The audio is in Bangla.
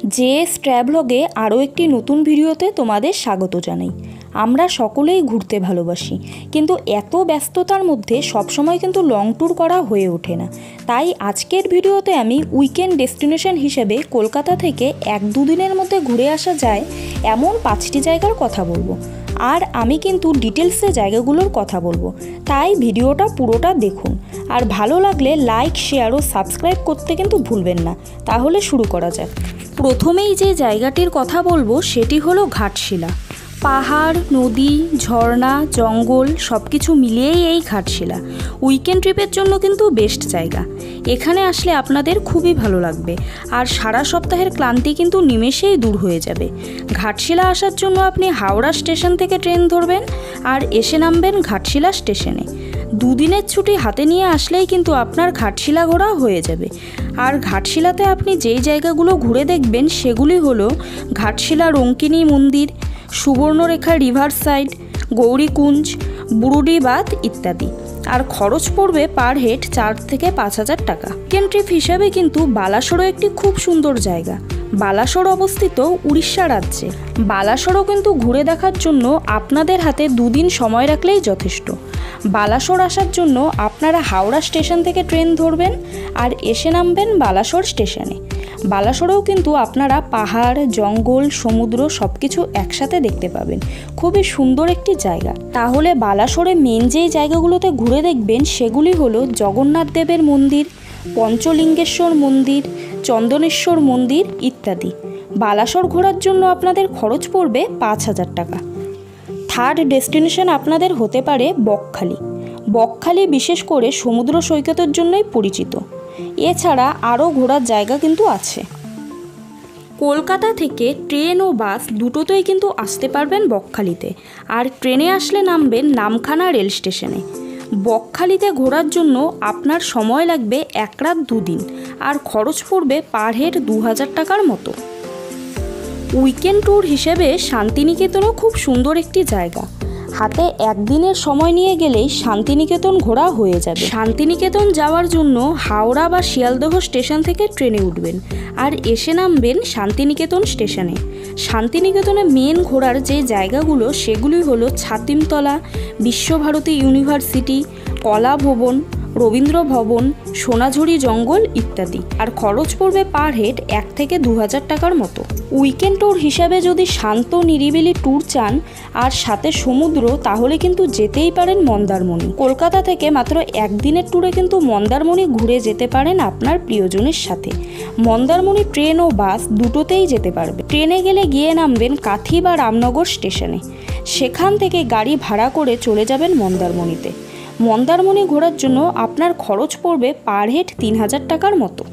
জেএস ট্রাভেলগে আরও একটি নতুন ভিডিওতে তোমাদের স্বাগত জানাই। আমরা সকলেই ঘুরতে ভালোবাসি, কিন্তু এত ব্যস্ততার মধ্যে সবসময় কিন্তু লং ট্যুর করা হয়ে ওঠে না। তাই আজকের ভিডিওতে আমি উইকেন্ড ডেস্টিনেশন হিসেবে কলকাতা থেকে 1-2 দিনের মধ্যে ঘুরে আসা যায় এমন 5টি জায়গার কথা বলবো। আর আমি কিন্তু ডিটেলসে জায়গাগুলোর কথা বলবো, তাই ভিডিওটা পুরোটা দেখুন। আর ভালো লাগলে লাইক, শেয়ার ও সাবস্ক্রাইব করতে কিন্তু ভুলবেন না। তাহলে শুরু করা যাক। প্রথমেই যে জায়গাটির কথা বলবো সেটি হলো ঘাটশিলা। পাহাড়, নদী, ঝর্ণা, জঙ্গল সব কিছু মিলিয়েই এই ঘাটশিলা। উইকেন্ড ট্রিপের জন্য কিন্তু বেস্ট জায়গা। এখানে আসলে আপনাদের খুবই ভালো লাগবে, আর সারা সপ্তাহের ক্লান্তি কিন্তু নিমেষেই দূর হয়ে যাবে। ঘাটশিলা আসার জন্য আপনি হাওড়া স্টেশন থেকে ট্রেন ধরবেন আর এসে নামবেন ঘাটশিলা স্টেশনে। 2 দিনের ছুটি হাতে নিয়ে আসলেই কিন্তু আপনার ঘাটশিলা ঘোরা হয়ে যাবে। আর ঘাটশিলাতে আপনি যেই জায়গাগুলো ঘুরে দেখবেন সেগুলি হলো ঘাটশিলা রঙ্কিনী মন্দির, সুবর্ণরেখা রিভার সাইড, গৌরীকুঞ্জ, বুরুডি বাঁধ ইত্যাদি। আর খরচ পড়বে পার হেড 4 থেকে 5,000 টাকা। উইকেন্ড ট্রিপ হিসাবে কিন্তু বালাসোরও একটি খুব সুন্দর জায়গা। বালাসোর অবস্থিত উড়িষ্যা রাজ্যে। বালাসোরও কিন্তু ঘুরে দেখার জন্য আপনাদের হাতে 2 দিন সময় রাখলেই যথেষ্ট। বালাসোর আসার জন্য আপনারা হাওড়া স্টেশন থেকে ট্রেন ধরবেন আর এসে নামবেন বালাসোর স্টেশনে। বালাসোরেও কিন্তু আপনারা পাহাড়, জঙ্গল, সমুদ্র সব কিছু একসাথে দেখতে পাবেন। খুবই সুন্দর একটি জায়গা। তাহলে বালাসোরে মেন যেই জায়গাগুলোতে ঘুরে দেখবেন সেগুলি হলো জগন্নাথ দেবের মন্দির, পঞ্চলিঙ্গেশ্বর মন্দির, চন্দনেশ্বর মন্দির ইত্যাদি। বালাসোর ঘোরার জন্য আপনাদের খরচ পড়বে 5,000 টাকা। থার্ড ডেস্টিনেশন আপনাদের হতে পারে বকখালি। বকখালি বিশেষ করে সমুদ্র সৈকতের জন্যই পরিচিত। এছাড়া আরও ঘোরার জায়গা কিন্তু আছে। কলকাতা থেকে ট্রেন ও বাস দুটোতেই কিন্তু আসতে পারবেন বকখালিতে। আর ট্রেনে আসলে নামবেন নামখানা রেল স্টেশনে। বকখালিতে ঘোরার জন্য আপনার সময় লাগবে 1 রাত 2 দিন, আর খরচ পড়বে পার হেড 2,000 টাকার মতো। উইকেন্ড ট্যুর হিসেবে শান্তিনিকেতনও খুব সুন্দর একটি জায়গা। হাতে 1 দিনের সময় নিয়ে গেলেই শান্তিনিকেতন ঘোরা হয়ে যাবে। শান্তিনিকেতন যাওয়ার জন্য হাওড়া বা শিয়ালদহ স্টেশন থেকে ট্রেনে উঠবেন আর এসে নামবেন শান্তিনিকেতন স্টেশনে। শান্তিনিকেতনে মেন ঘোরার যে জায়গাগুলো সেগুলি হলো ছাতিমতলা, বিশ্বভারতী ইউনিভার্সিটি, কলা ভবন, রবীন্দ্র ভবন, সোনাঝুরি জঙ্গল ইত্যাদি। আর খরচ পড়বে পার হেড 1 থেকে 2,000 টাকার মতো। উইকেন্ড ট্যুর হিসাবে যদি শান্ত নিরিবিলি ট্যুর চান আর সাথে সমুদ্র, তাহলে কিন্তু যেতেই পারেন মন্দারমণি। কলকাতা থেকে মাত্র 1 দিনের ট্যুরে কিন্তু মন্দারমণি ঘুরে যেতে পারেন আপনার প্রিয়জনের সাথে। মন্দারমণি ট্রেন ও বাস দুটোতেই যেতে পারবে। ট্রেনে গেলে গিয়ে নামবেন কাথি বা রামনগর স্টেশনে। সেখান থেকে গাড়ি ভাড়া করে চলে যাবেন মন্দারমণিতে। মন্দারমণি ঘোরার জন্য আপনার খরচ পড়বে পার হেড 3,000 টাকার মতো।